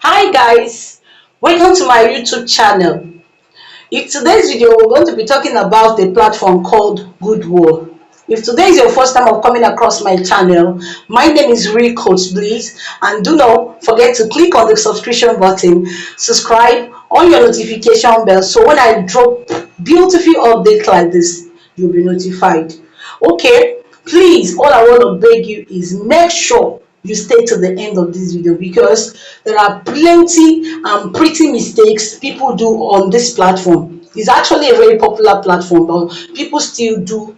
Hi guys, welcome to my YouTube channel. In today's video, we're going to be talking about a platform called Goodwill. If today is your first time of coming across my channel, my name is Real Coach Bliss, and do not forget to click on the subscription button, subscribe, on your notification bell, so when I drop beautiful updates like this, you'll be notified. Okay, please, all I want to beg you is make sure you stay to the end of this video, because there are plenty and pretty mistakes people do on this platform. It's actually a very popular platform, but people still do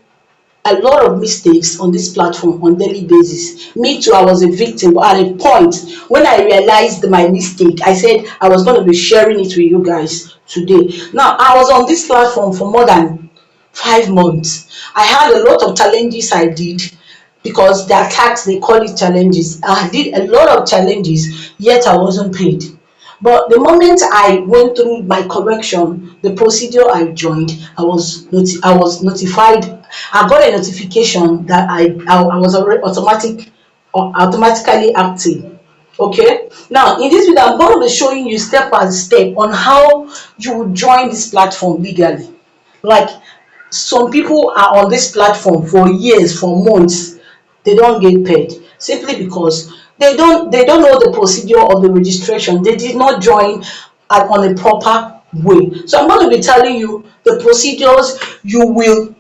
a lot of mistakes on this platform on daily basis. Me too, I was a victim, but at a point when I realized my mistake, I said I was going to be sharing it with you guys today. Now, I was on this platform for more than 5 months. I had a lot of challenges I did, because their tax, they call it challenges. I did a lot of challenges, yet I wasn't paid. But the moment I went through my correction, the procedure I joined, I was notified. I got a notification that I was already automatically active. Okay, now in this video, I'm going to be showing you step by step on how you will join this platform legally. Like, some people are on this platform for years, for months, they don't get paid simply because they don't know the procedure of the registration. They did not join on a proper way. So I'm going to be telling you the procedures you will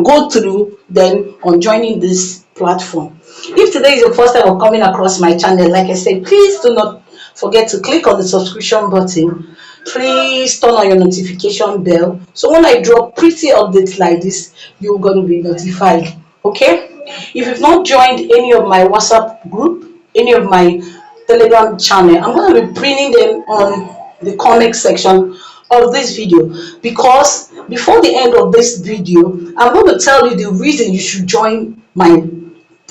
go through then on joining this platform. If today is the first time of coming across my channel, like I said, please do not forget to click on the subscription button. Please turn on your notification bell, so when I drop pretty updates like this, you're going to be notified. Okay, if you've not joined any of my WhatsApp group, any of my Telegram channel, I'm going to be pinning them on the comment section of this video, because before the end of this video, I'm going to tell you the reason you should join my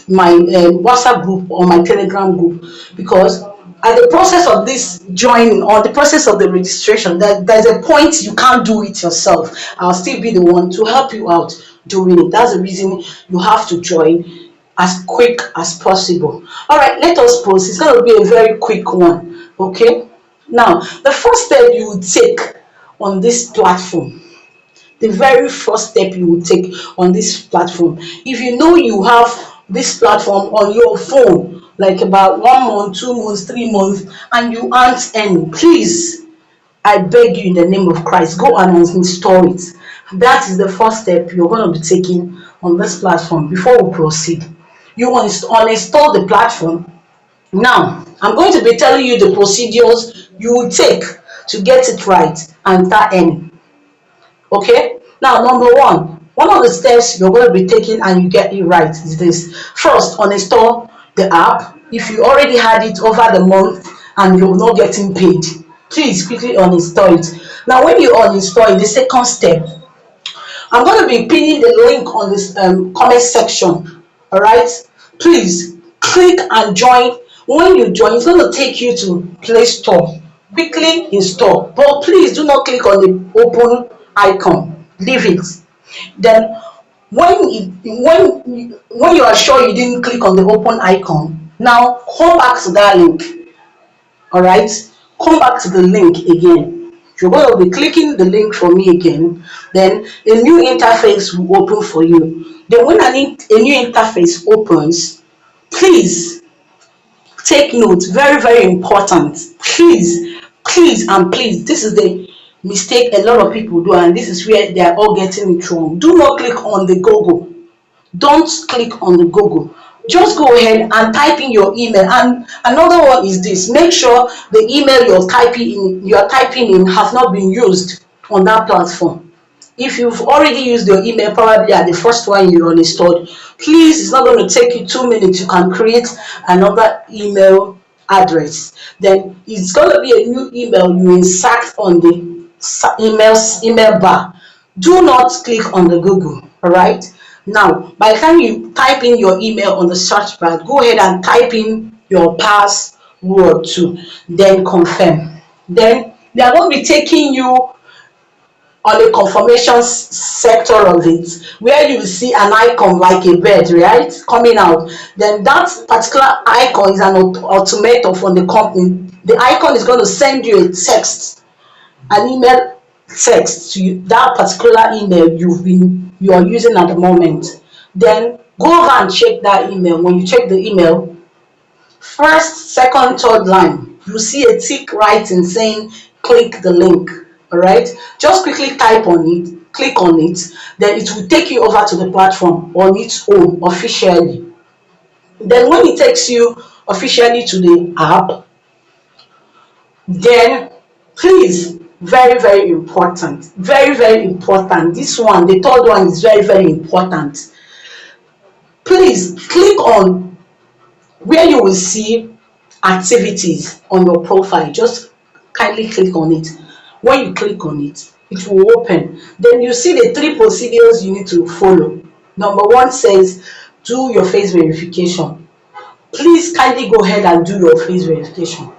WhatsApp group or my Telegram group. Because at the process of this joining, or the process of the registration, there's a point you can't do it yourself. I'll still be the one to help you out doing it. That's the reason you have to join as quick as possible. All right, let us pause. It's going to be a very quick one. Okay, now the first step you will take on this platform, the very first step you will take on this platform, if you know you have this platform on your phone like about 1 month, 2 months, 3 months, and you aren't earning, please, I beg you in the name of Christ, go and uninstall it. That is the first step you're going to be taking on this platform. Before we proceed, you want to uninstall the platform. Now, I'm going to be telling you the procedures you will take to get it right and start earning. Okay, now number one of the steps you're going to be taking and you get it right is this. First, uninstall the app. If you already had it over the month and you're not getting paid, please quickly uninstall it. Now, when you uninstall it, the second step, I'm going to be pinning the link on this comment section. All right, please click and join. When you join, it's going to take you to Play Store. Quickly install, but please do not click on the open icon. Leave it. Then when you are sure you didn't click on the open icon, now come back to that link. All right, come back to the link again. You're going to be clicking the link for me again. Then a new interface will open for you. Then when a new interface opens, please take note, very very important. Please and please, this is the mistake a lot of people do, and this is where they are all getting it wrong. Do not click on the Google. Don't click on the Google. Just go ahead and type in your email. And another one is this: make sure the email you're typing in has not been used on that platform. If you've already used your email, probably at the first one you uninstalled, please, it's not going to take you 2 minutes. You can create another email address. Then it's going to be a new email you insert on the email bar. Do not click on the Google. All right, now by the time you type in your email on the search bar, go ahead and type in your password too, then confirm. Then they are going to be taking you on the confirmation sector of it, where you see an icon like a bird, right, coming out. Then that particular icon is an automator from the company. The icon is going to send you a text, an email text to you, that particular email you are using at the moment. Then go over and check that email. When you check the email, first, second, third line, you see a tick writing saying click the link. All right, just quickly type on it, click on it, then it will take you over to the platform on its own officially. Then when it takes you officially to the app, then please, very important, very important, this one, the third one, is very important. Please click on where you will see activities on your profile. Just kindly click on it. When you click on it, it will open. Then you see the three procedures you need to follow. Number one says do your face verification. Please kindly go ahead and do your face verification.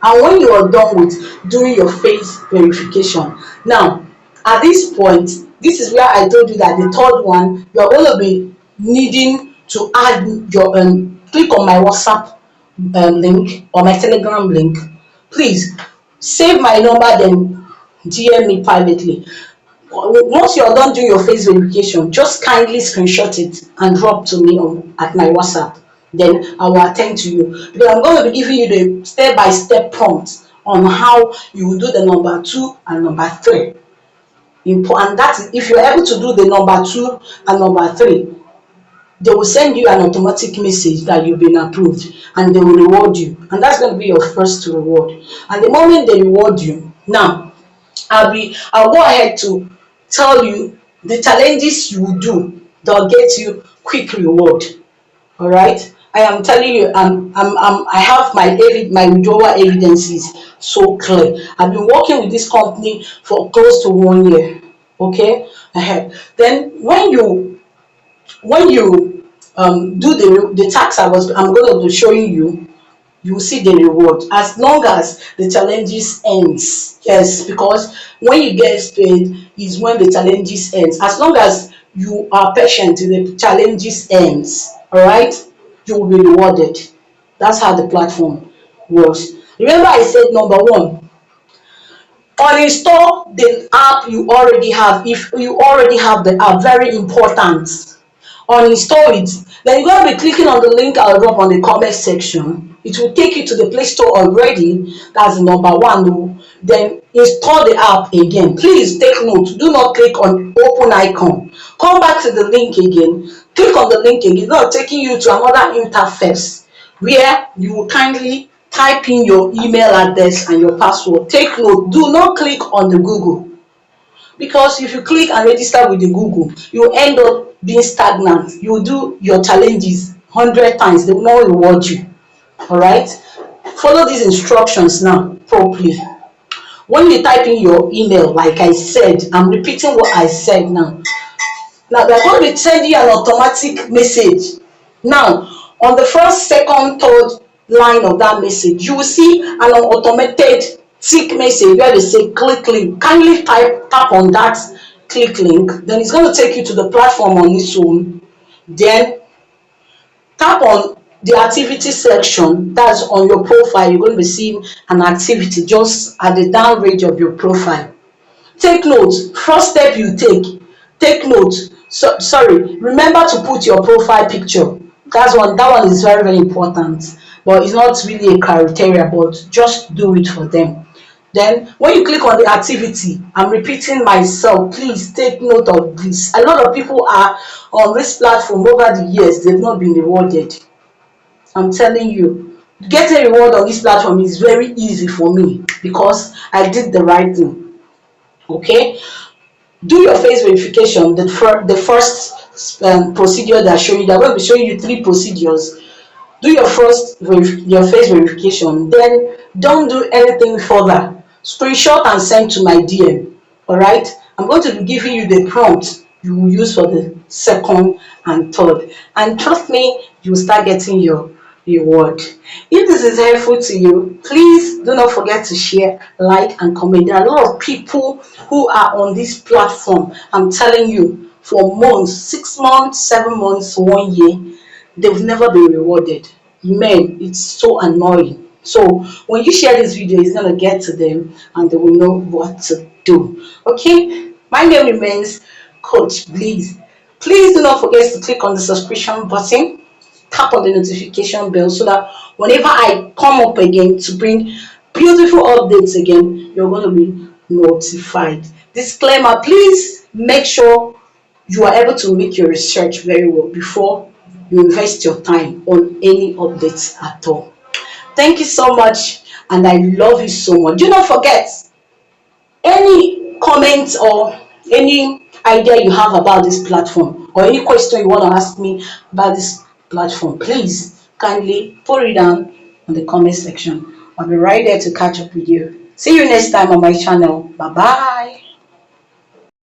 And when you are done with doing your face verification, now at this point, this is where I told you that the third one, you are going to be needing to add your click on my WhatsApp link or my Telegram link. Please save my number, then DM me privately. Once you're done doing your face verification, just kindly screenshot it and drop to me at my WhatsApp. Then I will attend to you, because I'm going to be giving you the step-by-step prompt on how you will do the number 2 and number 3. And that is, if you're able to do the number 2 and number 3, they will send you an automatic message that you've been approved, and they will reward you, and that's going to be your first reward. And the moment they reward you, now I'll go ahead to tell you the challenges you will do that'll get you quick reward. All right, I am telling you, I have my withdrawal evidences so clear. I've been working with this company for close to 1 year. Okay, then when you do the tax I'm going to be showing you, you will see the reward as long as the challenges ends. Yes, because when you get paid is when the challenges ends. As long as you are patient till the challenges ends, all right, you will be rewarded. That's how the platform works. Remember I said number 1, uninstall the app you already have. If you already have the app, very important, uninstall it. Then you're going to be clicking on the link I'll drop on the comment section. It will take you to the Play Store already. That's the number 1. Then install the app again. Please take note, do not click on open icon. Come back to the link again, click on the link again. It's not taking you to another interface where you will kindly type in your email address and your password. Take note, do not click on the Google, because if you click and register with the Google, you will end up being stagnant. You will do your challenges 100 times, they will not reward you. All right, follow these instructions now properly. When you type in your email, like I said, I'm repeating what I said now. Now they're going to be sending you an automatic message. Now on the first, second, third line of that message, you will see an automated tick message where they say click link. Kindly tap on that click link. Then it's going to take you to the platform on its own. Then tap on the activity section. That's on your profile. You're going to be seeing an activity just at the down range of your profile. Take note, first step you take note. Sorry, remember to put your profile picture. That one is very important, but it's not really a criteria, but just do it for them. Then when you click on the activity, I'm repeating myself, please take note of this. A lot of people are on this platform over the years, they've not been rewarded. I'm telling you, getting a reward on this platform is very easy for me because I did the right thing. Okay, do your face verification. The first procedure they're showing you, they're going to be showing you 3 procedures. Do your your face verification, then don't do anything further. Screenshot and send to my DM. All right, I'm going to be giving you the prompt you will use for the second and third, and trust me, you will start getting your reward. If this is helpful to you, please do not forget to share, like, and comment. There are a lot of people who are on this platform. I'm telling you, for months, 6 months, 7 months, 1 year, they've never been rewarded. Men, it's so annoying. So when you share this video, it's gonna get to them and they will know what to do. Okay, my name remains Coach Please. Please do not forget to click on the subscription button, tap on the notification bell so that whenever I come up again to bring beautiful updates again, you're going to be notified. Disclaimer, please make sure you are able to make your research very well before you invest your time on any updates at all. Thank you so much, and I love you so much. Do not forget, any comments or any idea you have about this platform or any question you want to ask me about this platform, please kindly put it down on the comment section. I'll be right there to catch up with you. See you next time on my channel. Bye bye.